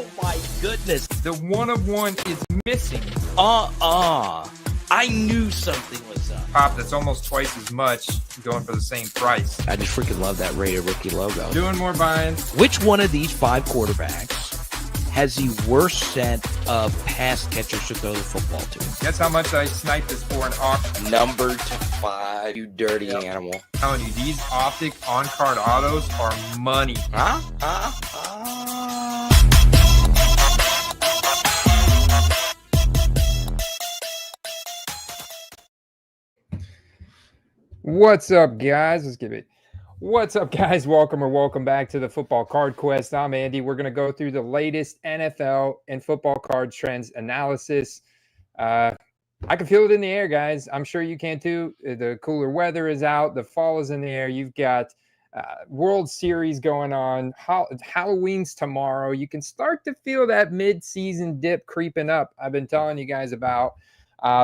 Oh my goodness. The one of one is missing. I knew something was up. Pop that's almost twice as much going for the same price. I just freaking love that rated rookie logo. Doing more buying. Which one of these 5 quarterbacks has the worst set of pass catchers to throw the football to? Guess how much I sniped this for an auction? Number to 5, you dirty animal. I'm telling you, these optic on-card autos are money. What's up, guys? Let's give it. What's up, guys? Welcome back to the Football Card Quest. I'm Andy. We're going to go through the latest NFL and football card trends analysis. I can feel it in the air, guys. I'm sure you can too. The cooler weather is out. The fall is in the air. You've got World Series going on. Halloween's tomorrow. You can start to feel that mid-season dip creeping up I've been telling you guys about.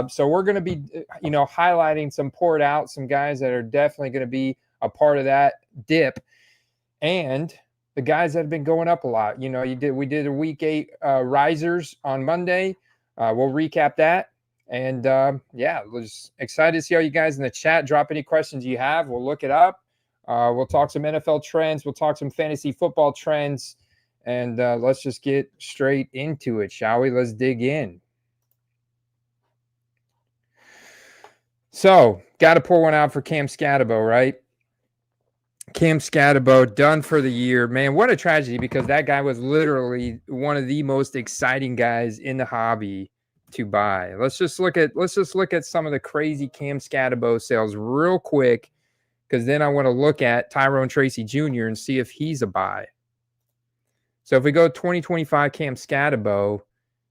So we're going to be, highlighting some poured out, some guys that are definitely going to be a part of that dip, and the guys that have been going up a lot. We did a week 8 risers on Monday. We'll recap that, and we're just excited to see all you guys in the chat. Drop any questions you have. We'll look it up. We'll talk some NFL trends. We'll talk some fantasy football trends, and let's just get straight into it, shall we? Let's dig in. So, got to pour one out for Cam Skattebo, right? Cam Skattebo done for the year. Man, what a tragedy, because that guy was literally one of the most exciting guys in the hobby to buy. Let's just look at some of the crazy Cam Skattebo sales real quick, because then I want to look at Tyrone Tracy Jr. and see if he's a buy. So if we go 2025 Cam Skattebo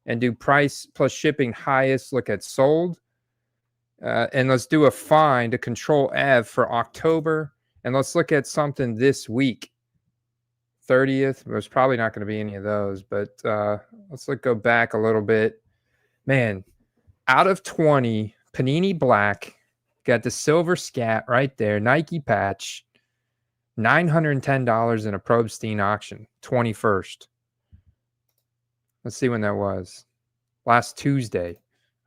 and do price plus shipping highest, look at sold. And let's do a find, a control F for October. And let's look at something this week. 30th. There's probably not going to be any of those, but let's go back a little bit. Man, out of 20, Panini Black, got the silver scat right there, Nike patch, $910 in a Probstein auction, 21st. Let's see when that was. Last Tuesday.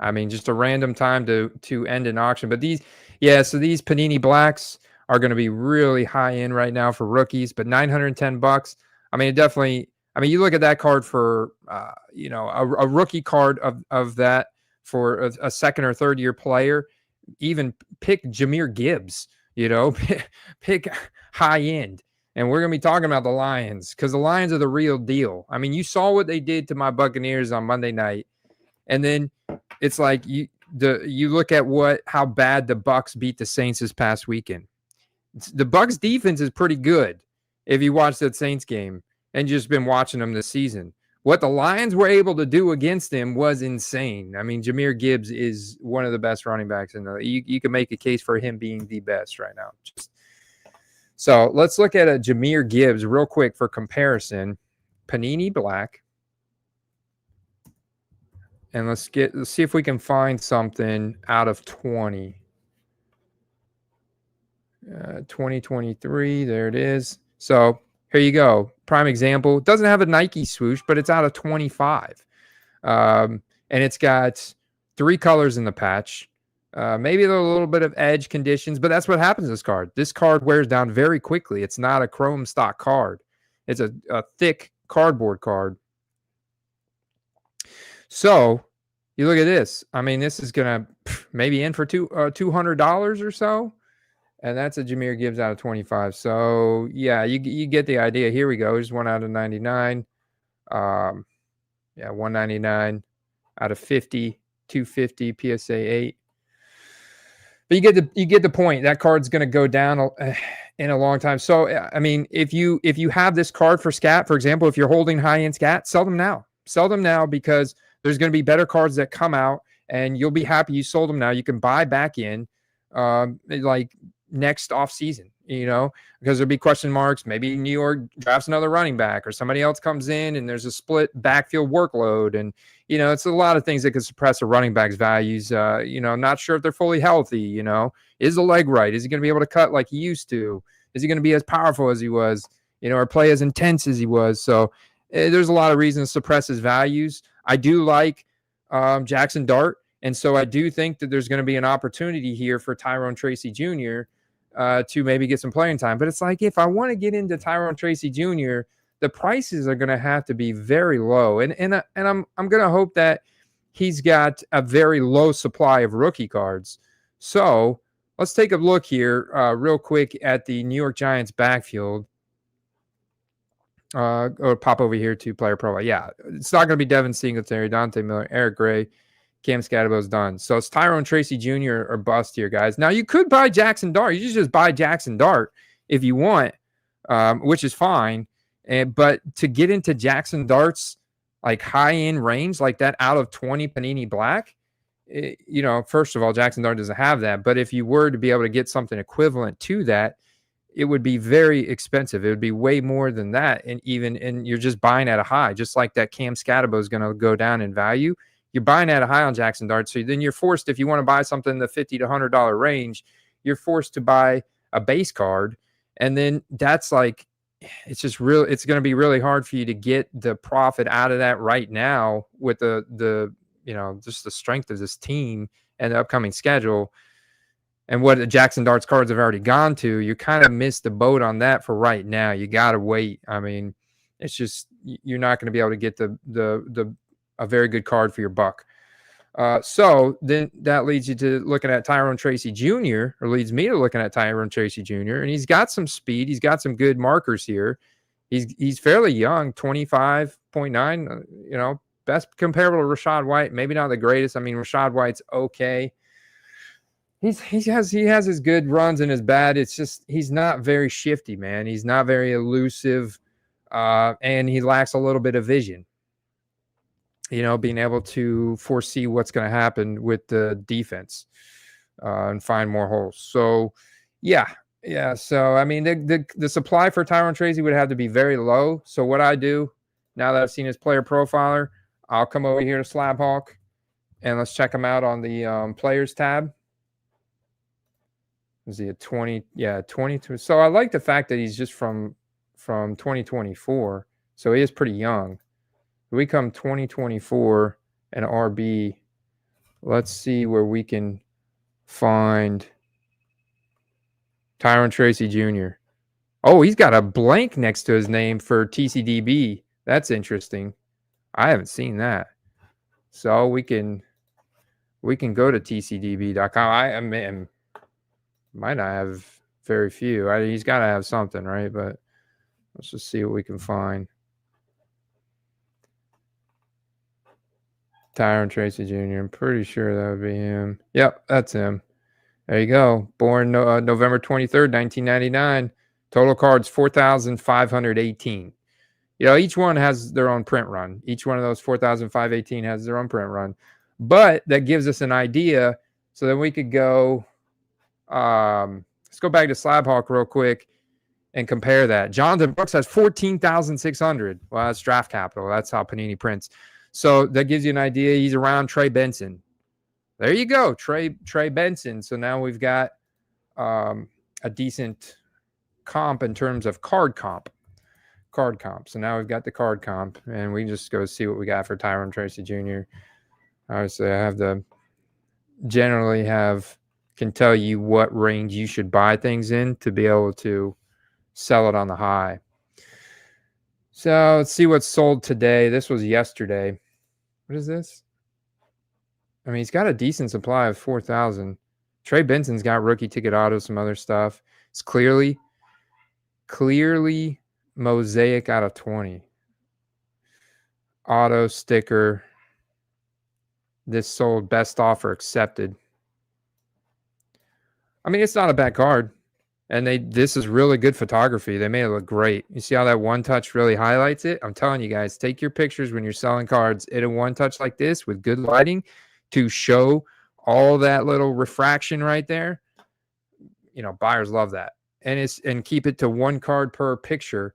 I mean, just a random time to end an auction. But these Panini Blacks are going to be really high end right now for rookies. But $910, I mean, you look at that card for, a rookie card of that for a second or third year player. Even pick Jahmyr Gibbs, pick high end. And we're going to be talking about the Lions, because the Lions are the real deal. I mean, you saw what they did to my Buccaneers on Monday night. And then it's like you look at how bad the Bucs beat the Saints this past weekend. The Bucs defense is pretty good if you watch that Saints game and just been watching them this season. What the Lions were able to do against them was insane. I mean, Jahmyr Gibbs is one of the best running backs in the league. You can make a case for him being the best right now. So let's look at a Jahmyr Gibbs real quick for comparison. Panini Black. And let's see if we can find something out of 20. 2023, there it is. So here you go. Prime example. It doesn't have a Nike swoosh, but it's out of 25. And it's got 3 colors in the patch. Maybe a little bit of edge conditions, but that's what happens to this card. This card wears down very quickly. It's not a chrome stock card. It's a thick cardboard card. So you look at this. I mean, this is going to maybe in for $200 or so. And that's a Jahmyr Gibbs out of 25. So, yeah, you get the idea. Here we go. Here's 1 out of 99. 199 out of 50, 250, PSA 8. But you get the point. That card's going to go down in a long time. So, I mean, if you have this card for scat, for example, if you're holding high-end scat, sell them now. Sell them now, because there's going to be better cards that come out, and you'll be happy you sold them now. You can buy back in like next off season, because there'll be question marks. Maybe New York drafts another running back, or somebody else comes in and there's a split backfield workload. And, it's a lot of things that could suppress a running back's values. Not sure if they're fully healthy. Is the leg right? Is he going to be able to cut like he used to? Is he going to be as powerful as he was, or play as intense as he was? So there's a lot of reasons to suppress his values. I do like Jackson Dart, and so I do think that there's going to be an opportunity here for Tyrone Tracy Jr. To maybe get some playing time. But it's like, if I want to get into Tyrone Tracy Jr., the prices are going to have to be very low, and I'm going to hope that he's got a very low supply of rookie cards. So let's take a look here real quick at the New York Giants backfield. Or pop over here to player profile. Yeah, it's not going to be Devin Singletary, Dante Miller, Eric Gray, Cam Skattebo is done. So it's Tyrone Tracy Jr. or bust here, guys. Now, you could buy Jackson Dart. You just buy Jackson Dart if you want, which is fine. But to get into Jackson Dart's like high-end range like that out of 20 Panini Black, first of all, Jackson Dart doesn't have that. But if you were to be able to get something equivalent to that, it would be very expensive. It would be way more than that. And you're just buying at a high, just like that Cam Skattebo is going to go down in value. You're buying at a high on Jackson Dart. So then you're forced, if you want to buy something in the $50 to $100 range, you're forced to buy a base card. And then that's like, it's going to be really hard for you to get the profit out of that right now with the just the strength of this team and the upcoming schedule. And what the Jackson Dart's cards have already gone to, you kind of missed the boat on that for right now. You got to wait. I mean, it's just, you're not going to be able to get a very good card for your buck. So then that leads you to looking at Tyrone Tracy Jr., or leads me to looking at Tyrone Tracy Jr., and he's got some speed. He's got some good markers here. He's fairly young, 25.9, best comparable to Rachaad White. Maybe not the greatest. I mean, Rachaad White's okay. He has his good runs and his bad. It's just, he's not very shifty, man. He's not very elusive, and he lacks a little bit of vision. Being able to foresee what's going to happen with the defense and find more holes. So, yeah. So, I mean, the supply for Tyrone Tracy would have to be very low. So what I do, now that I've seen his player profiler, I'll come over here to Slab Hawk, and let's check him out on the players tab. Is he a 20? Yeah, 22. So I like the fact that he's just from 2024. So he is pretty young. We come 2024 and RB. Let's see where we can find Tyrone Tracy Jr. Oh, he's got a blank next to his name for TCDB. That's interesting. I haven't seen that. So we can go to tcdb.com. I mean, might not have very few. He's got to have something, right? But let's just see what we can find. Tyrone Tracy Jr. I'm pretty sure that would be him. Yep, that's him. There you go. Born November 23rd, 1999. Total cards, 4,518. Each one has their own print run. Each one of those 4,518 has their own print run. But that gives us an idea. So then we could go, let's go back to Slab Hawk real quick and compare that. Jonathan Brooks has 14,600. Well, that's draft capital. That's how Panini prints. So that gives you an idea. He's around Trey Benson. There you go, Trey Benson. So now we've got a decent comp in terms of card comp. So now we've got the card comp, and we just go see what we got for Tyrone Tracy Jr. Obviously, I can tell you what range you should buy things in to be able to sell it on the high. So let's see what's sold today. This was yesterday. What is this? I mean, he's got a decent supply of 4,000. Trey Benson's got rookie ticket auto, some other stuff. It's clearly mosaic out of 20. Auto sticker. This sold, best offer accepted. I mean, it's not a bad card. And this is really good photography. They made it look great. You see how that one touch really highlights it? I'm telling you guys, take your pictures when you're selling cards in a one touch like this with good lighting to show all that little refraction right there. Buyers love that. And keep it to one card per picture.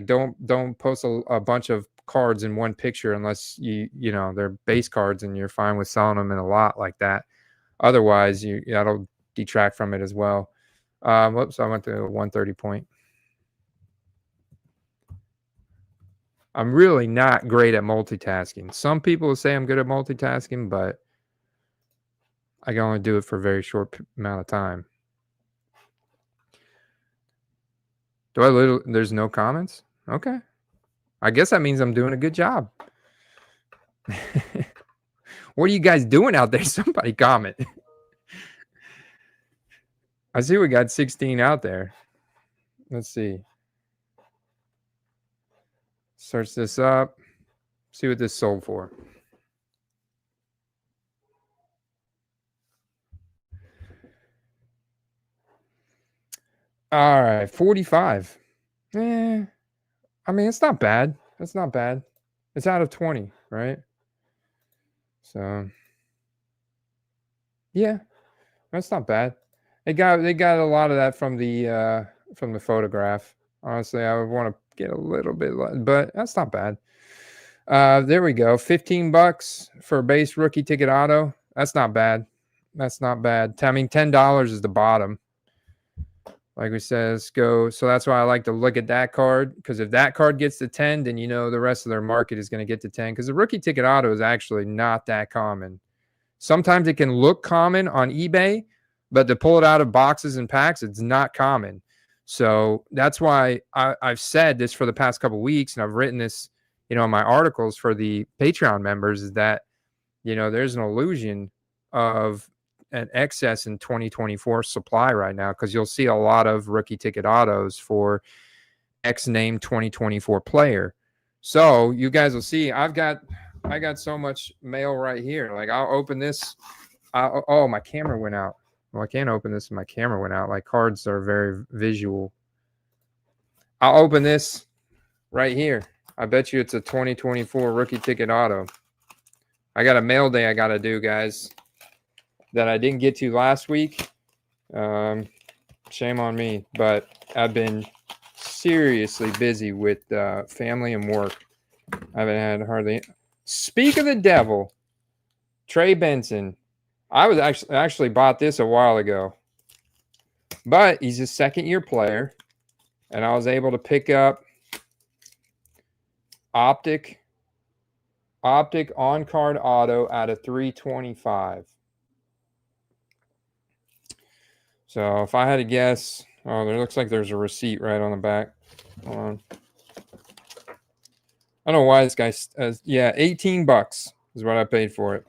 Don't post a bunch of cards in one picture unless they're base cards and you're fine with selling them in a lot like that. Otherwise, that'll detract from it as well. Whoops, I went to 130 point. I'm really not great at multitasking. Some people will say I'm good at multitasking, but I can only do it for a very short amount of time. There's no comments? Okay. I guess that means I'm doing a good job. What are you guys doing out there? Somebody comment. I see we got 16 out there. Let's see. Search this up. See what this sold for. All right, 45. I mean, it's not bad. It's not bad. It's out of 20, right? So, yeah, that's not bad. They got a lot of that from the photograph. Honestly, I would want to get a little bit, but that's not bad. There we go. $15 for a base rookie ticket auto. That's not bad. That's not bad. I mean, $10 is the bottom. Like we said, let's go. So that's why I like to look at that card, because if that card gets to 10, then you know the rest of their market is going to get to 10, because the rookie ticket auto is actually not that common. Sometimes it can look common on eBay, but to pull it out of boxes and packs, it's not common. So that's why I've said this for the past couple of weeks, and I've written this, in my articles for the Patreon members, is that, there's an illusion of an excess in 2024 supply right now, because you'll see a lot of rookie ticket autos for X name 2024 player. So you guys will see I got so much mail right here. Like, I'll open this. Oh, my camera went out. Well, I can't open this and my camera went out. Like, cards are very visual. I'll open this right here. I bet you it's a 2024 rookie ticket auto. I got a mail day I got to do, guys, that I didn't get to last week. Shame on me, but I've been seriously busy with family and work. I haven't had hardly. Speak of the devil, Trey Benson. I was actually bought this a while ago, but he's a second-year player, and I was able to pick up Optic on-card auto out of 325. So if I had to guess, there looks like there's a receipt right on the back. Hold on. I don't know why this guy yeah, $18 is what I paid for it.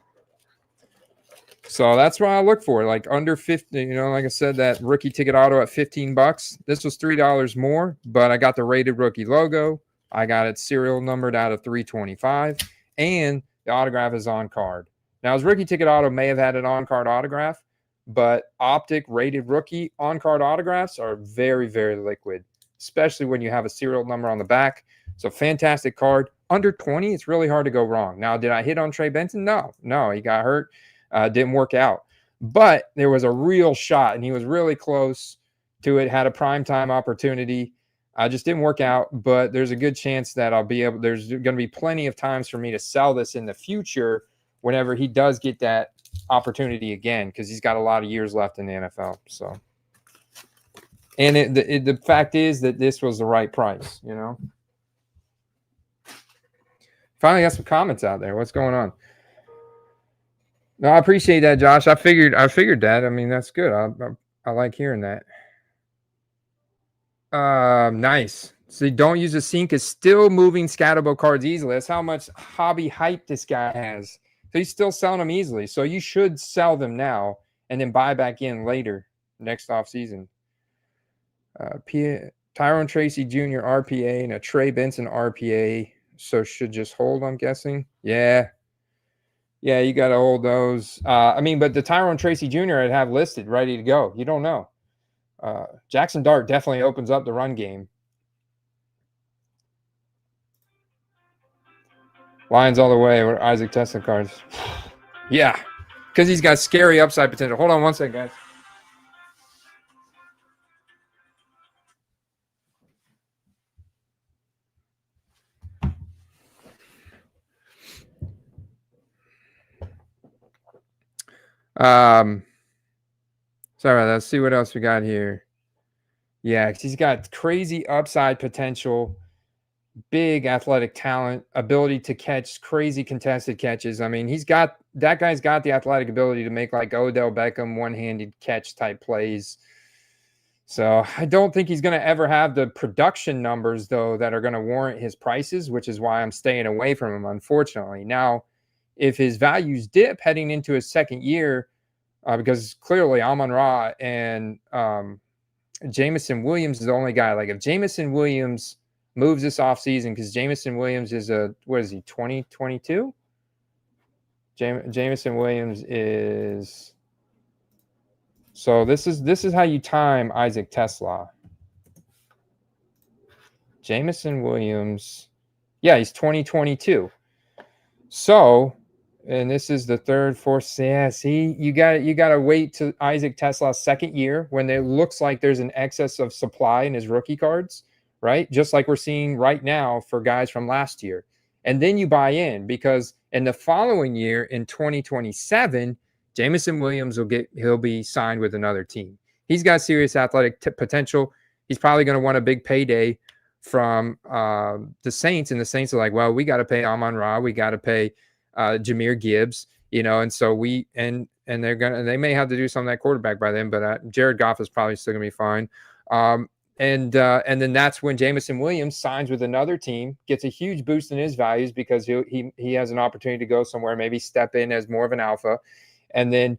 So that's why I look for it, like under 50. Like I said, that rookie ticket auto at $15. This was $3 more, but I got the rated rookie logo. I got it serial numbered out of 325, and the autograph is on card. Now, his rookie ticket auto may have had an on card autograph, but Optic rated rookie on card autographs are very, very liquid, especially when you have a serial number on the back. So fantastic card. Under 20, it's really hard to go wrong. Now, did I hit on Trey Benson? No, he got hurt. Didn't work out. But there was a real shot, and he was really close to it, had a primetime opportunity. Just didn't work out, but there's a good chance that there's going to be plenty of times for me to sell this in the future whenever he does get that opportunity again, because he's got a lot of years left in the NFL. So, and the fact is that this was the right price, Finally got some comments out there. What's going on? No, I appreciate that, Josh. I figured that. I mean, that's good. I like hearing that. Nice. So don't use a sink is still moving Skattebo cards easily. That's how much hobby hype this guy has. So he's still selling them easily. So you should sell them now and then buy back in later next offseason. Tyrone Tracy Jr. RPA and a Trey Benson RPA. So should just hold, I'm guessing. Yeah, you got to hold those. But the Tyrone Tracy Jr. I'd have listed ready to go. You don't know. Jackson Dart definitely opens up the run game. Lions all the way. Or Isaac Tesla cards. Yeah, because he's got scary upside potential. Hold on one second, guys. Sorry about that. Let's see what else we got here. Yeah, because he's got crazy upside potential. big athletic talent, ability to catch crazy contested catches. I mean, that guy's got the athletic ability to make like Odell Beckham one-handed catch type plays. So I don't think he's going to ever have the production numbers, though, that are going to warrant his prices, which is why I'm staying away from him, unfortunately. Now, if his values dip heading into his second year, because clearly Amon-Ra and Jameson Williams is the only guy. Like if Jameson Williams moves this offseason, because Jameson Williams is what is he, 2022? Jameson Williams is... So this is how you time Isaac Tesla. Jameson Williams, yeah, he's 2022. So, and this is the third, fourth. Yeah, see, you got to wait to Isaac Tesla's second year when it looks like there's an excess of supply in his rookie cards, right? Just like we're seeing right now for guys from last year. And then you buy in, because in the following year, in 2027, Jameson Williams he'll be signed with another team. He's got serious athletic potential. He's probably going to want a big payday from the Saints, and the Saints are like, well, we got to pay Amon-Ra, we got to pay Jahmyr Gibbs, and so they may have to do something at quarterback by then, but Jared Goff is probably still gonna be fine. And then that's when Jameson Williams signs with another team, gets a huge boost in his values because he has an opportunity to go somewhere, maybe step in as more of an alpha. And then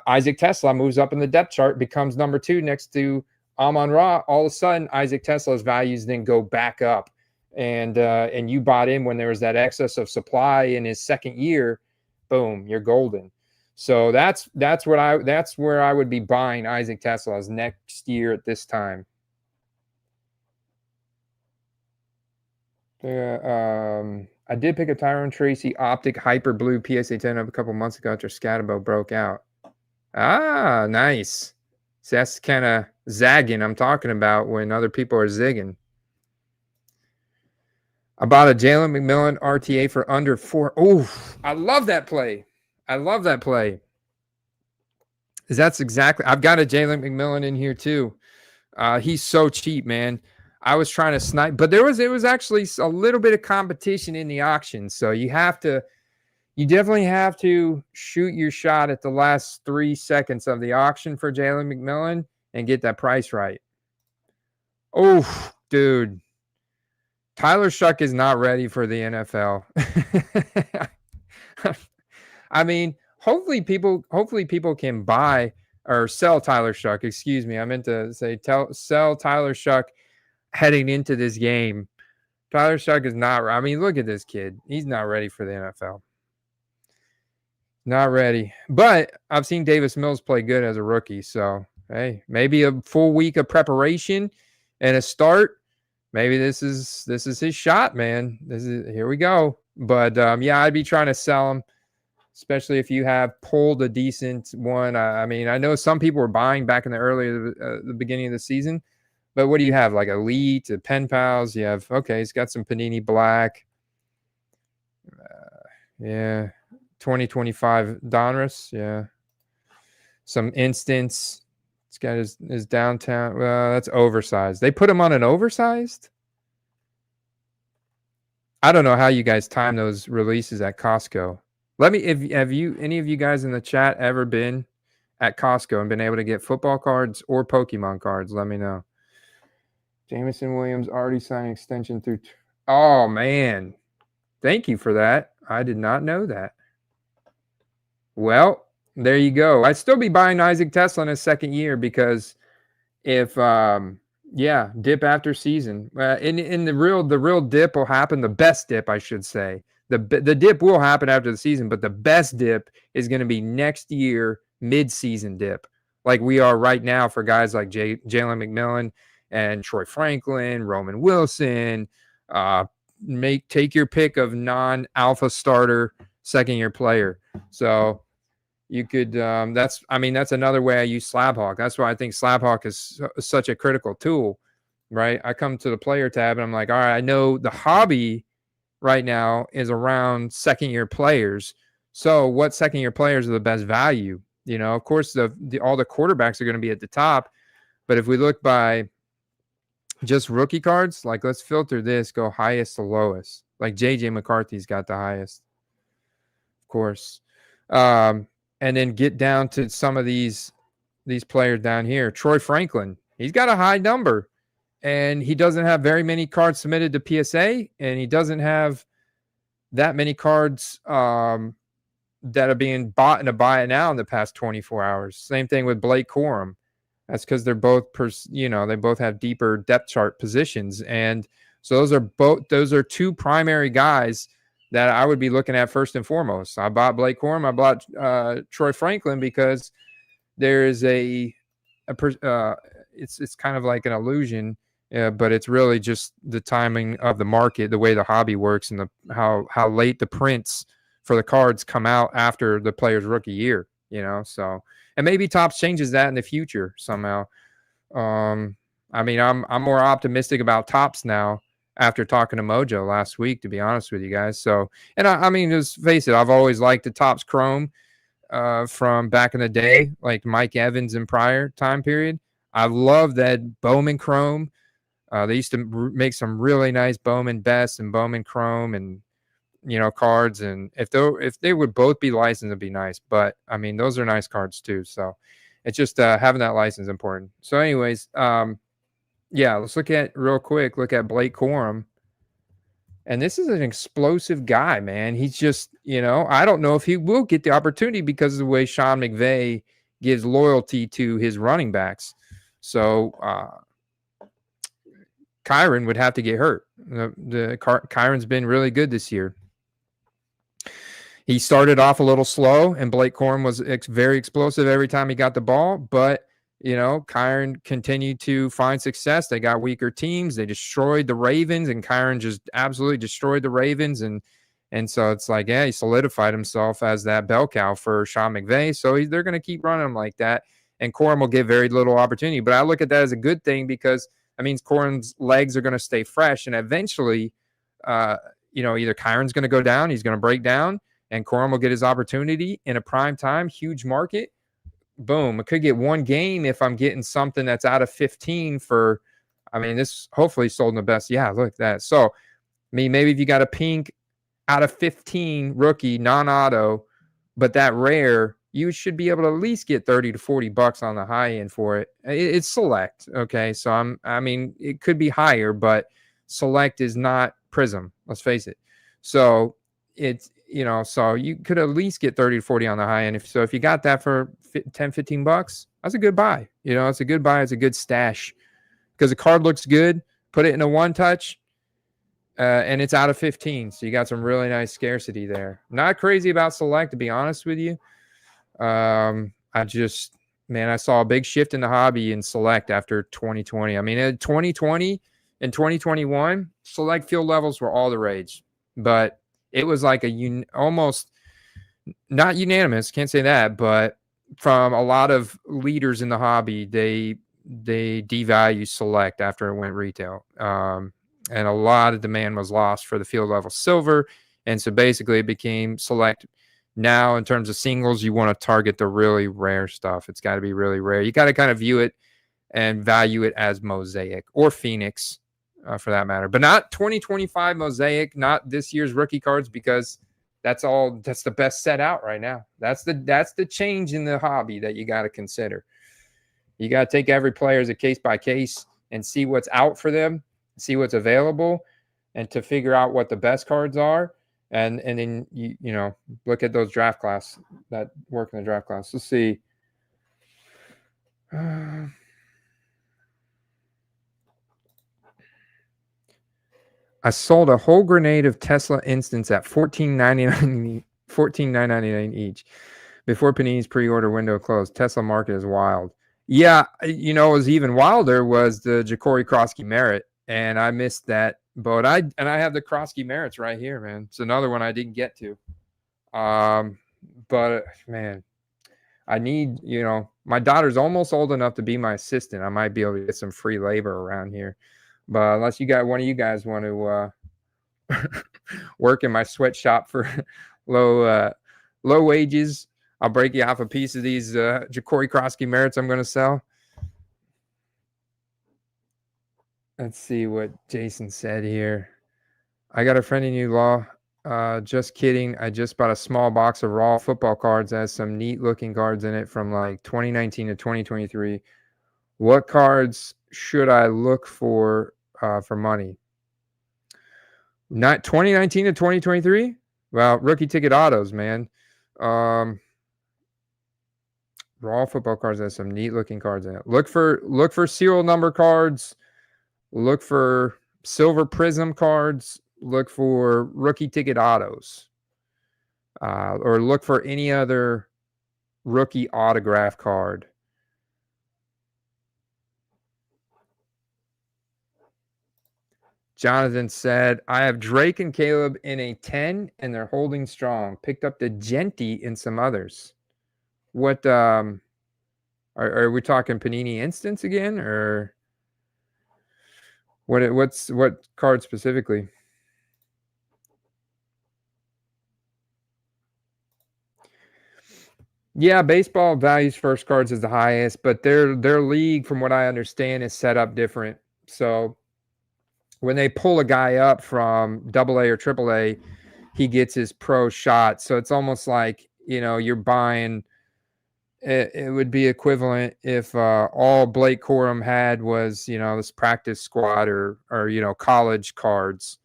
Isaac Tesla moves up in the depth chart, becomes number 2 next to Amon-Ra. All of a sudden, Isaac Tesla's values then go back up. And you bought in when there was that excess of supply in his second year, boom, you're golden. So that's where I would be buying Isaac Tesla's next year at this time. I did pick a Tyrone Tracy Optic Hyper Blue PSA 10 up a couple months ago after Skattebo broke out. Ah, nice. So that's kind of zagging I'm talking about when other people are zigging. I bought a Jalen McMillan RTA for under 4. Oh, I love that play. That's exactly. I've got a Jalen McMillan in here too. He's so cheap, man. I was trying to snipe, but it was actually a little bit of competition in the auction. So you definitely have to shoot your shot at the last 3 seconds of the auction for Jalen McMillan and get that price right. Oh, dude. Tyler Shuck is not ready for the NFL. I mean, hopefully people can buy or sell Tyler Shuck. Excuse me. I meant to say sell Tyler Shuck heading into this game. Tyler Shuck is not. I mean, look at this kid. He's not ready for the NFL. Not ready. But I've seen Davis Mills play good as a rookie. So, hey, maybe a full week of preparation and a start. Maybe this is his shot, man. Here we go. But yeah, I'd be trying to sell him, especially if you have pulled a decent one. I mean, I know some people were buying back in the beginning of the season, but what do you have? Like Elite, Pen Pals. You have he's got some Panini Black. Yeah, 2025 Donruss. Yeah, some Instance. This guy is downtown. That's oversized. They put him on an oversized? I don't know how you guys time those releases at Costco. Have any of you guys in the chat ever been at Costco and been able to get football cards or Pokemon cards? Let me know. Jameson Williams already signed extension through. Oh, man. Thank you for that. I did not know that. Well, there you go. I'd still be buying Isaac Tesla in his second year because if dip after season. In the real dip will happen. The best dip, I should say. The dip will happen after the season, but the best dip is going to be next year, mid-season dip, like we are right now for guys like Jalen McMillan and Troy Franklin, Roman Wilson. Take your pick of non-alpha starter second-year player. So you could that's another way I use SlabHawk. That's why I think SlabHawk is such a critical tool, right? I come to the player tab and I'm like, all right, I know the hobby right now is around second-year players. So what second-year players are the best value? Of course, all the quarterbacks are going to be at the top. But if we look by just rookie cards, like let's filter this, go highest to lowest. Like JJ McCarthy's got the highest, of course. And then get down to some of these players down here. Troy Franklin, he's got a high number, and he doesn't have very many cards submitted to PSA, and he doesn't have that many cards that are being bought in a buy it now in the past 24 hours. Same thing with Blake Corum. That's because they're both, they both have deeper depth chart positions. And so those are two primary guys that I would be looking at first and foremost. I bought Blake Corum. I bought Troy Franklin because there is it's kind of like an illusion, but it's really just the timing of the market, the way the hobby works, and how late the prints for the cards come out after the player's rookie year, so, and maybe Topps changes that in the future somehow. I'm more optimistic about Topps now after talking to Mojo last week, to be honest with you guys. So, and I mean, just face it, I've always liked the Topps Chrome from back in the day, like Mike Evans and prior time period. I love that Bowman Chrome. They used to make some really nice Bowman Best and Bowman Chrome and cards, and if they would both be licensed, it'd be nice. But I mean, those are nice cards too. So it's just having that license important. So, anyways, let's look at Blake Corum. And this is an explosive guy, man. He's just, I don't know if he will get the opportunity because of the way Sean McVay gives loyalty to his running backs. So Kyron would have to get hurt. Kyron's been really good this year. He started off a little slow, and Blake Corum was very explosive every time he got the ball. But, Kyron continued to find success. They got weaker teams. They destroyed the Ravens, and Kyron just absolutely destroyed the Ravens. And so it's like, he solidified himself as that bell cow for Sean McVay. So they're going to keep running him like that. And Corum will get very little opportunity. But I look at that as a good thing because that means Corum's legs are going to stay fresh. And eventually, either Kyron's going to go down, he's going to break down, and Corum will get his opportunity in a prime time, huge market. Boom. I could get one game if I'm getting something that's out of 15 for, this hopefully sold in the best. Yeah, look at that. So, maybe if you got a pink out of 15 rookie, non-auto, but that rare, you should be able to at least get $30 to $40 on the high end for it. It's select. Okay. So it could be higher, but select is not Prism. Let's face it. So it's, so you could at least get 30 to 40 on the high end. If you got that for $10, $15, that's a good buy. It's a good buy. It's a good stash because the card looks good. Put it in a one touch and it's out of 15. So you got some really nice scarcity there. Not crazy about select, to be honest with you. I saw a big shift in the hobby in select after 2020. In 2020 and 2021, select field levels were all the rage, but it was like almost not unanimous. Can't say that, but from a lot of leaders in the hobby, they devalue select after it went retail. And a lot of demand was lost for the field level silver. And so basically it became select. Now, in terms of singles, you want to target the really rare stuff. It's got to be really rare. You got to kind of view it and value it as Mosaic or Phoenix for that matter, but not 2025 Mosaic, not this year's rookie cards, because that's the best set out right now. That's the change in the hobby that you got to consider. You got to take every player as a case by case and see what's out for them, see what's available, and to figure out what the best cards are. And then you look at those draft class that work in the draft class. Let's see. I sold a whole grenade of Tesla instants at $14.999 each before Panini's pre-order window closed. Tesla market is wild. Yeah, what was even wilder was the Ja'Cory Kroski Merit, and I missed that boat. I have the Kroski Merits right here, man. It's another one I didn't get to. But man, I need, my daughter's almost old enough to be my assistant. I might be able to get some free labor around here. But unless one of you guys want to work in my sweatshop for low wages, I'll break you off a piece of these Ja'Cory Kroski Merits I'm going to sell. Let's see what Jason said here. I got a friend in you, Law. Just kidding. I just bought a small box of raw football cards that has some neat looking cards in it from like 2019 to 2023. What cards should I look for money? Not 2019 to 2023? Well, rookie ticket autos, man. Raw football cards that have some neat looking cards in it. Look for serial number cards. Look for silver prism cards. Look for rookie ticket autos. Or look for any other rookie autograph card. Jonathan said, I have Drake and Caleb in a 10, and they're holding strong. Picked up the Genti and some others. What are we talking Panini Instants again, or what card specifically? Yeah, baseball values first cards as the highest, but their league, from what I understand, is set up different. So when they pull a guy up from AA or AAA, he gets his pro shot. So it's almost like, you're buying. It would be equivalent if all Blake Corum had was, this practice squad or college cards,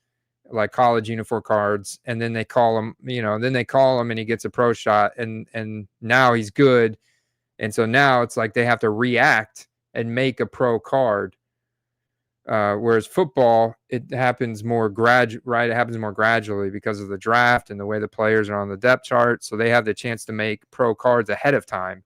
like college uniform cards, and then they call him, and he gets a pro shot, and now he's good. And so now it's like they have to react and make a pro card. Whereas football, it happens more right? It happens more gradually because of the draft and the way the players are on the depth chart. So they have the chance to make pro cards ahead of time.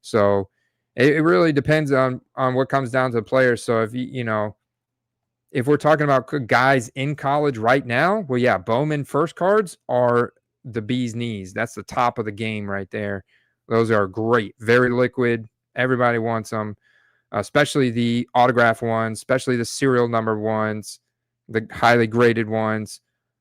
So it really depends on what comes down to the players. So if we're talking about guys in college right now, well, yeah, Bowman first cards are the bee's knees. That's the top of the game right there. Those are great, very liquid. Everybody wants them. Especially the autograph ones, especially the serial number ones, the highly graded ones.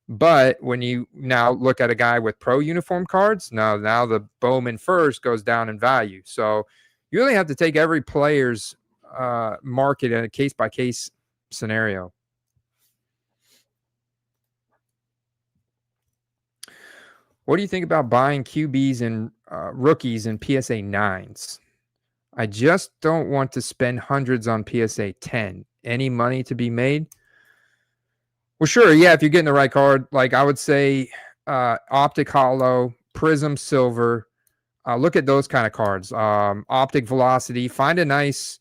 But when you now look at a guy with pro uniform cards, now the Bowman first goes down in value. So you really have to take every player's market in a case-by-case scenario. What do you think about buying QBs and rookies in PSA 9s? I just don't want to spend hundreds on PSA 10. Any money to be made? Well, sure. Yeah, if you're getting the right card, like I would say Optic Hollow, Prism Silver. Look at those kind of cards. Optic Velocity. Find a nice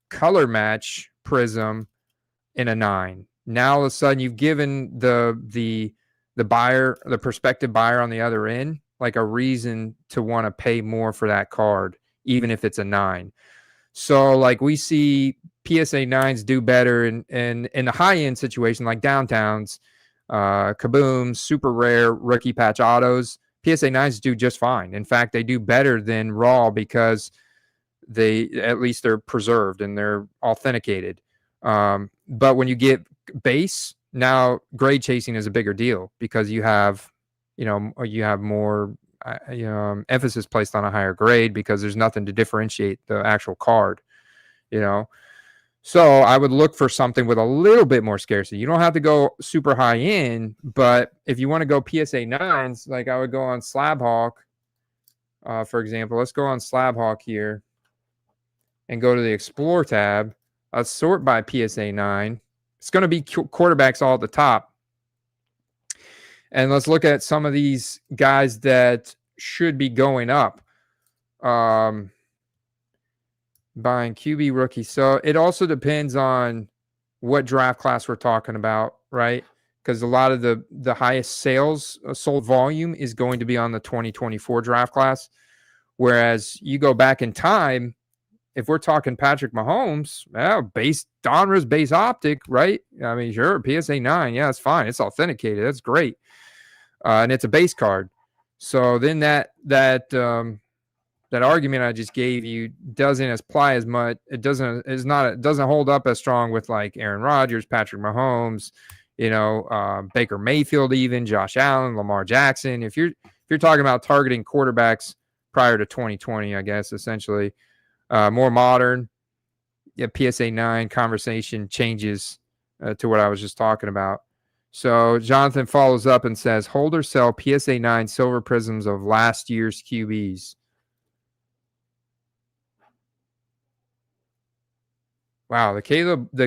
color match Prism in a 9. Now all of a sudden you've given the buyer, the prospective buyer on the other end, like a reason to want to pay more for that card, even if it's a 9. So like we see PSA 9s do better in the high end situation, like downtowns, Kaboom, super rare rookie patch autos. PSA 9s do just fine. In fact, they do better than raw because at least they're preserved and they're authenticated. But when you get base, now grade chasing is a bigger deal because you have more emphasis placed on a higher grade because there's nothing to differentiate the actual card, So I would look for something with a little bit more scarcity. You don't have to go super high end, but if you want to go PSA 9s, like I would go on Slabhawk, for example. Let's go on Slabhawk here and go to the Explore tab. Let's sort by PSA 9. It's going to be quarterbacks all at the top. And let's look at some of these guys that should be going up. Buying QB rookie. So it also depends on what draft class we're talking about, right? Because a lot of the highest sold volume is going to be on the 2024 draft class. Whereas you go back in time, if we're talking Patrick Mahomes, base Donruss base optic, right? I mean, sure, PSA 9, yeah, it's fine. It's authenticated. That's great. And it's a base card. So then that argument I just gave you doesn't apply as much. It doesn't hold up as strong with like Aaron Rodgers, Patrick Mahomes, Baker Mayfield, even Josh Allen, Lamar Jackson. If you're talking about targeting quarterbacks prior to 2020, I guess essentially more modern. Yeah, PSA 9 conversation changes to what I was just talking about. So Jonathan follows up and says, hold or sell PSA 9 silver prisms of last year's QBs. Wow, the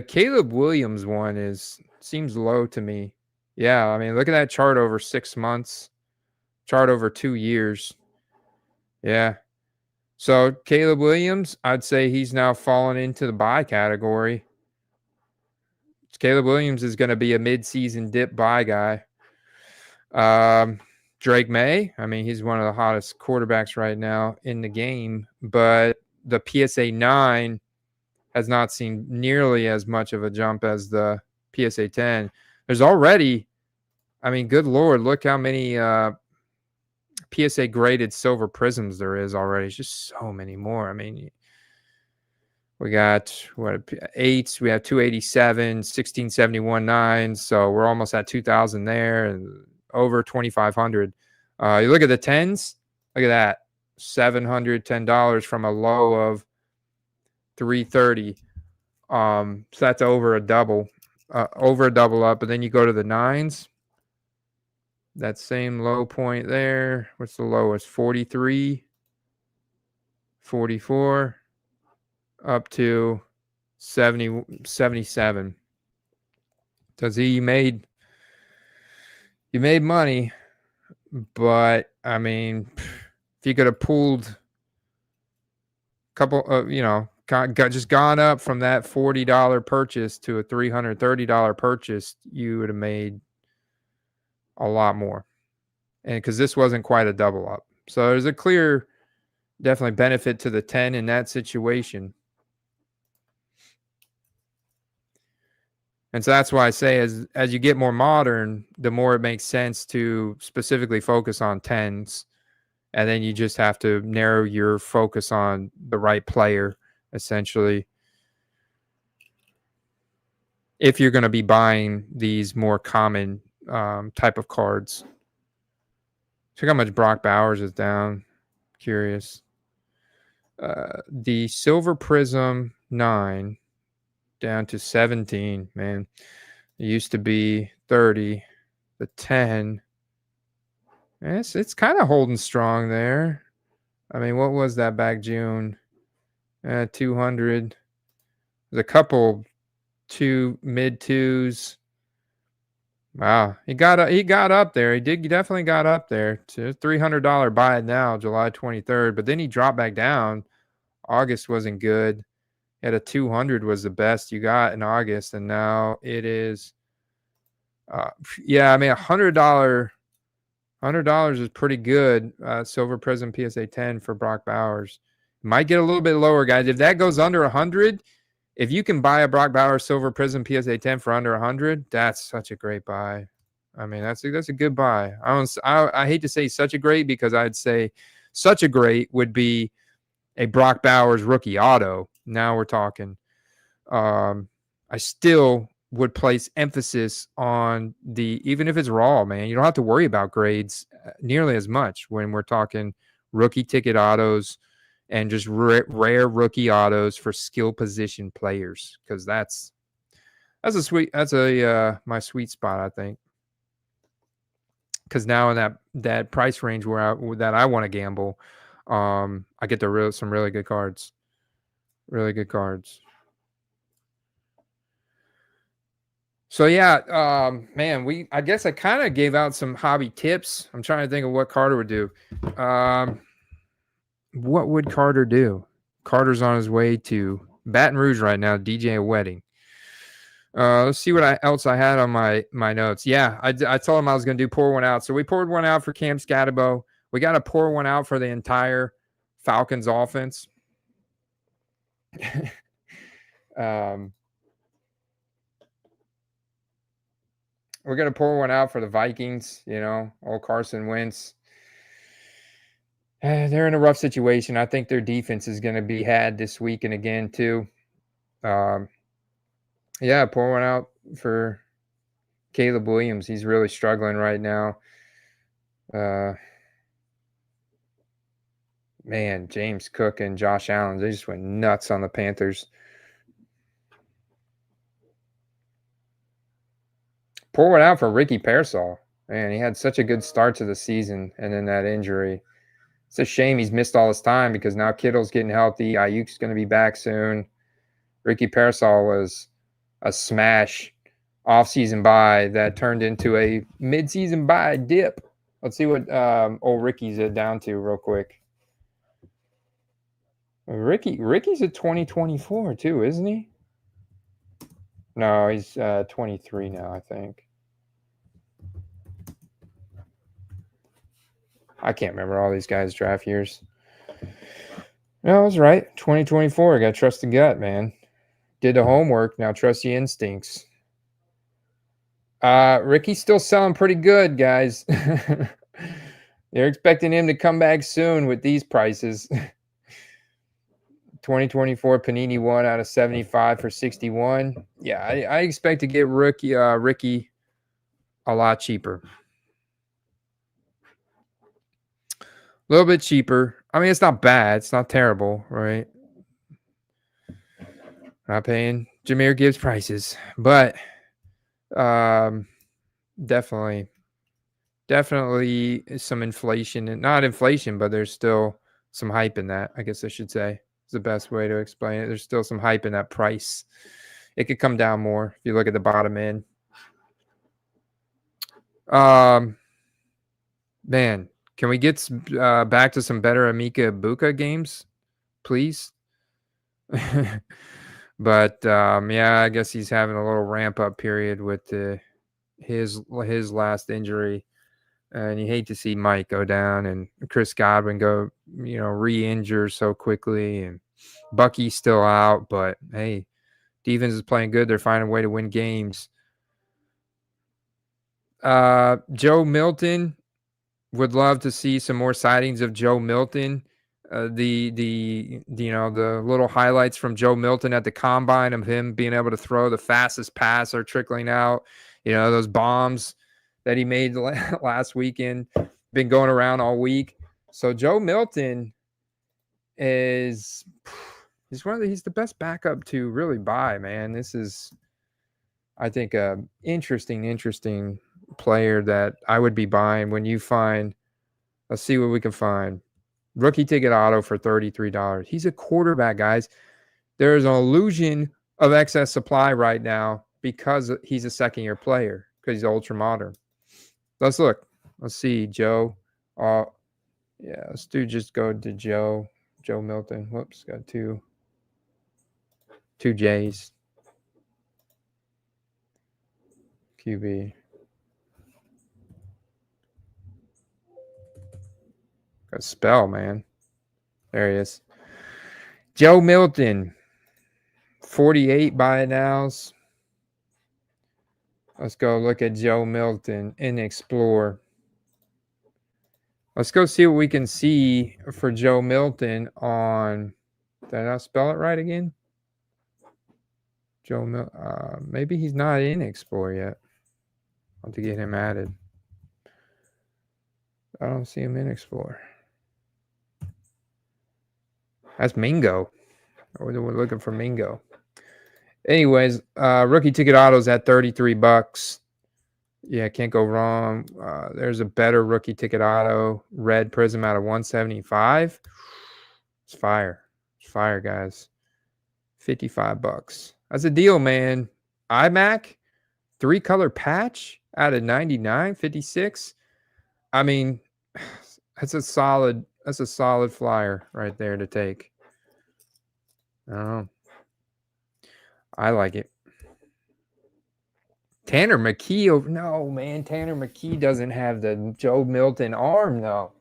Caleb Williams one seems low to me. Yeah, I mean, look at that chart over 6 months, chart over 2 years. Yeah. So Caleb Williams, I'd say he's now fallen into the buy category. Caleb Williams is going to be a mid-season dip buy guy. Drake May, I mean, he's one of the hottest quarterbacks right now in the game, but the PSA 9 has not seen nearly as much of a jump as the PSA 10. There's already, I mean, good Lord, look how many PSA graded silver prisms there is already. It's just so many more. I mean, we got what 8s, we have 287, 1671 9s, so we're almost at 2000 there and over 2500. You look at the 10s, look at that, $710 from a low of 330. So that's over a double up. But then you go to the 9s, that same low point there. What's the lowest? 43, 44, up to 70, 77. Because you made money, but I mean, if you could have pulled a couple of, just gone up from that $40 purchase to a $330 purchase, you would have made a lot more. And because this wasn't quite a double up. So there's a clear, definitely benefit to the 10 in that situation. And so that's why I say as you get more modern, the more it makes sense to specifically focus on 10s. And then you just have to narrow your focus on the right player, essentially, if you're going to be buying these more common type of cards. Check how much Brock Bowers is down. Curious. The Silver Prism 9 down to 17, man. It used to be 30. The 10, it's kind of holding strong there. I mean, what was that back June? 200. There's a couple mid twos. Wow, he got up there. He definitely got up there to $300 buy it now, July 23rd. But then he dropped back down. August wasn't good. He had a 200 was the best you got in August, and now it is. Yeah, I mean $100 is pretty good. Silver Prism PSA 10 for Brock Bowers. Might get a little bit lower, guys. If that goes under 100, if you can buy a Brock Bowers Silver Prism PSA 10 for under 100, that's such a great buy. I mean, that's a good buy. I hate to say such a great because I'd say such a great would be a Brock Bowers rookie auto. Now we're talking. I still would place emphasis on even if it's raw, man, you don't have to worry about grades nearly as much when we're talking rookie ticket autos and just rare rookie autos for skill position players, because that's my sweet spot, I think. Because now in that price range that I want to gamble, I get some really good cards. Really good cards. So yeah, man, I guess I kind of gave out some hobby tips. I'm trying to think of what Carter would do. What would Carter do? Carter's on his way to Baton Rouge right now, DJ a wedding. Let's see what else I had on my notes. Yeah, I told him I was going to pour one out. So we poured one out for Cam Skattebo. We got to pour one out for the entire Falcons offense. We're going to pour one out for the Vikings, old Carson Wentz. They're in a rough situation. I think their defense is going to be had this weekend again, too. Yeah, pour one out for Caleb Williams. He's really struggling right now. Man, James Cook and Josh Allen, they just went nuts on the Panthers. Pour one out for Ricky Pearsall. Man, he had such a good start to the season, and then that injury. It's a shame he's missed all his time because now Kittle's getting healthy. Ayuk's going to be back soon. Ricky Pearsall was a smash off-season buy that turned into a mid-season buy dip. Let's see what old Ricky's down to real quick. Ricky's at 2024 too, isn't he? No, he's 23 now, I think. I can't remember all these guys' draft years. No, I was right. 2024. I got to trust the gut, man. Did the homework. Now trust the instincts. Ricky's still selling pretty good, guys. They're expecting him to come back soon with these prices. 2024 Panini 1 out of 75 for 61. Yeah, I expect to get Ricky a lot cheaper. A little bit cheaper. I mean, it's not bad. It's not terrible, right? Not paying Jahmyr Gibbs prices, but definitely some inflation, and not inflation, but there's still some hype in that. I guess I should say is the best way to explain it. There's still some hype in that price. It could come down more if you look at the bottom end. Man, can we get back to some better Emeka Egbuka games, please? But yeah, I guess he's having a little ramp up period with his last injury, and you hate to see Mike go down and Chris Godwin go, re-injure so quickly, and Bucky's still out. But hey, defense is playing good. They're finding a way to win games. Joe Milton, would love to see some more sightings of Joe Milton. The little highlights from Joe Milton at the combine of him being able to throw the fastest pass are trickling out. Those bombs that he made last weekend been going around all week. So Joe Milton he's the best backup to really buy, man. This is, I think, a interesting player that I would be buying when you find. Let's see what we can find. Rookie ticket auto for $33. He's a quarterback, guys. There is an illusion of excess supply right now because he's a second-year player, because he's ultra modern. Let's look. Let's see, Joe. Let's just go to Joe Milton. Whoops, got two J's. QB. Got spell, man. There he is. Joe Milton. 48 buy it nows. Let's go look at Joe Milton and explore. Let's go see what we can see for Joe Milton on. Did I spell it right again? Joe Milton. Maybe he's not in Explore yet. I'll have to get him added. I don't see him in Explore. That's Mingo. We're looking for Mingo. Anyways, rookie ticket autos at $33. Yeah, can't go wrong. There's a better rookie ticket auto, red prism out of 175. It's fire. It's fire, guys. $55. That's a deal, man. iMac, 3-color patch out of 99, 56. I mean, that's a solid flyer right there to take. I don't know. I like it. Tanner McKee. No, man. Tanner McKee doesn't have the Joe Milton arm, though.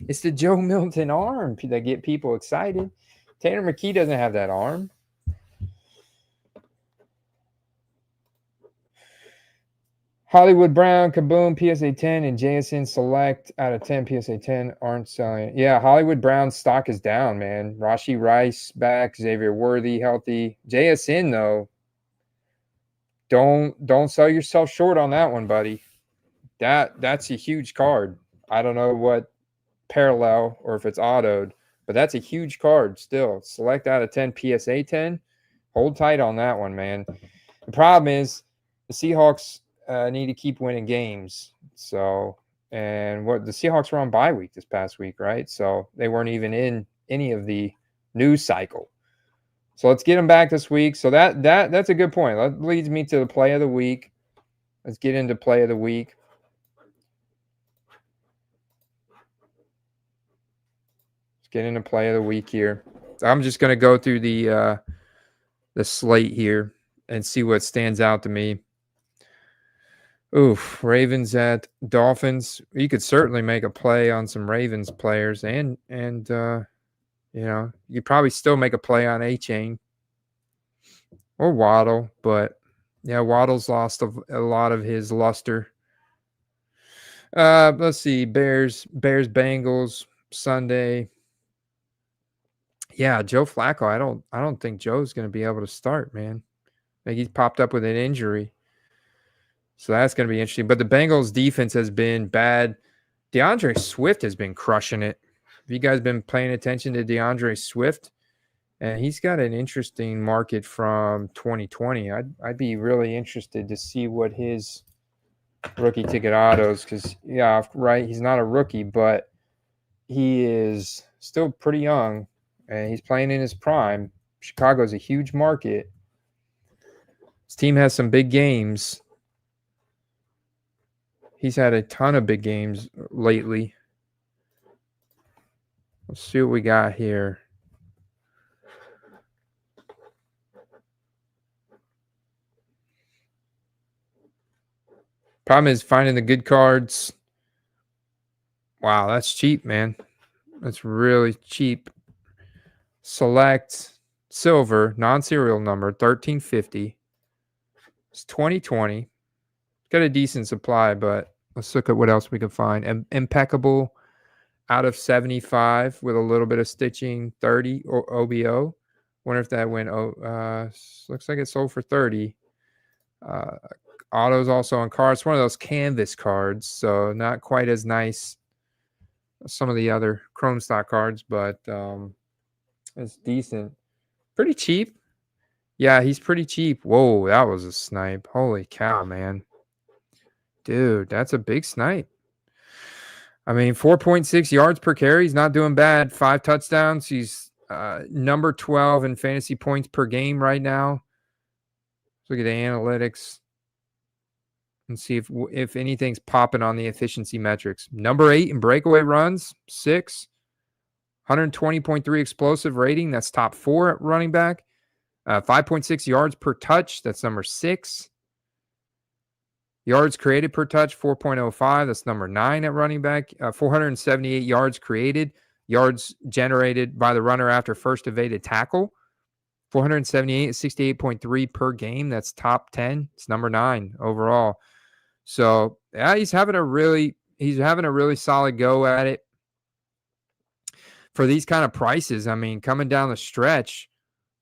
It's the Joe Milton arm that get people excited. Tanner McKee doesn't have that arm. Hollywood Brown, Kaboom, PSA 10, and JSN Select out of 10. PSA 10 aren't selling. Yeah, Hollywood Brown's stock is down, man. Rashee Rice back, Xavier Worthy healthy. JSN, though, don't sell yourself short on that one, buddy. That's a huge card. I don't know what parallel or if it's autoed, but that's a huge card still. Select out of 10, PSA 10. Hold tight on that one, man. The problem is the Seahawks need to keep winning games. So, and what the Seahawks were on bye week this past week, right? So they weren't even in any of the news cycle. So let's get them back this week. So that's a good point. That leads me to the play of the week. Let's get into play of the week. Let's get into play of the week here. So I'm just going to go through the slate here and see what stands out to me. Oof, Ravens at Dolphins. You could certainly make a play on some Ravens players, and you probably still make a play on A-Chain or Waddle, but yeah, Waddle's lost a lot of his luster. Let's see, Bears, Bengals Sunday. Yeah, Joe Flacco. I don't think Joe's going to be able to start, man. Like he's popped up with an injury. So that's going to be interesting. But the Bengals defense has been bad. DeAndre Swift has been crushing it. Have you guys been paying attention to DeAndre Swift? And he's got an interesting market from 2020. I'd be really interested to see what his rookie ticket autos, because, yeah, right, he's not a rookie, but he is still pretty young, and he's playing in his prime. Chicago's a huge market. His team has some big games. He's had a ton of big games lately. Let's see what we got here. Problem is finding the good cards. Wow, that's cheap, man. That's really cheap. Select silver, non-serial number, 1350. It's 2020. Got a decent supply, but let's look at what else we can find. Impeccable out of 75 with a little bit of stitching, 30 or OBO. Wonder if that went, looks like it sold for 30. Autos also on cards. It's one of those canvas cards, so not quite as nice as some of the other chrome stock cards, but it's decent. Pretty cheap. Yeah, he's pretty cheap. Whoa, that was a snipe. Holy cow, man. Dude, that's a big snipe. I mean, 4.6 yards per carry. He's not doing bad. 5 touchdowns. He's number 12 in fantasy points per game right now. Let's look at the analytics and see if anything's popping on the efficiency metrics. Number 8 in breakaway runs, 6. 120.3 explosive rating. That's top 4 at running back. 5.6 yards per touch. That's number 6. Yards created per touch, 4.05. That's number 9 at running back. 478 yards created. Yards generated by the runner after first evaded tackle. 478 is 68.3 per game. That's top 10. It's number 9 overall. So yeah, he's having a really solid go at it. For these kind of prices, I mean, coming down the stretch,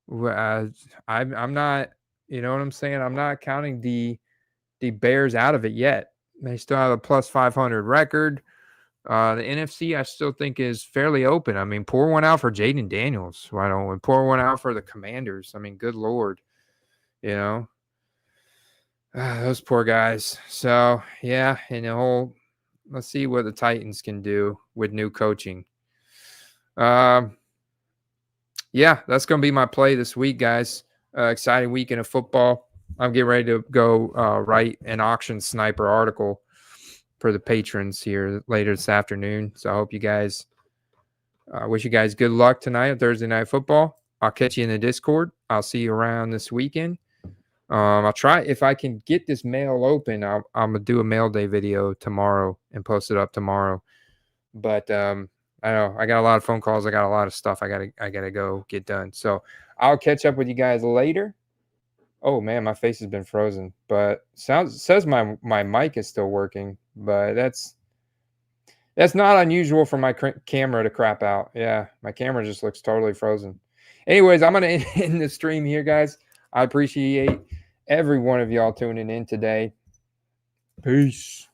I'm not, you know what I'm saying? I'm not counting the Bears out of it yet. They still have a plus 500 record. The NFC, I still think, is fairly open. I mean, pour one out for Jaden Daniels. Why don't we pour one out for the Commanders? I mean, good Lord, you know, those poor guys. So, yeah, let's see what the Titans can do with new coaching. Yeah, that's going to be my play this week, guys. Exciting weekend of football. I'm getting ready to go write an auction sniper article for the patrons here later this afternoon. So I hope you guys, wish you guys good luck tonight on Thursday Night Football. I'll catch you in the Discord. I'll see you around this weekend. I'll try, if I can get this mail open, I'm going to do a mail day video tomorrow and post it up tomorrow. But I know I got a lot of phone calls. I got a lot of stuff I gotta go get done. So I'll catch up with you guys later. Oh man, my face has been frozen, but says my mic is still working, but that's not unusual for my camera to crap out. Yeah, my camera just looks totally frozen. Anyways, I'm gonna end the stream here, guys. I appreciate every one of y'all tuning in today. Peace.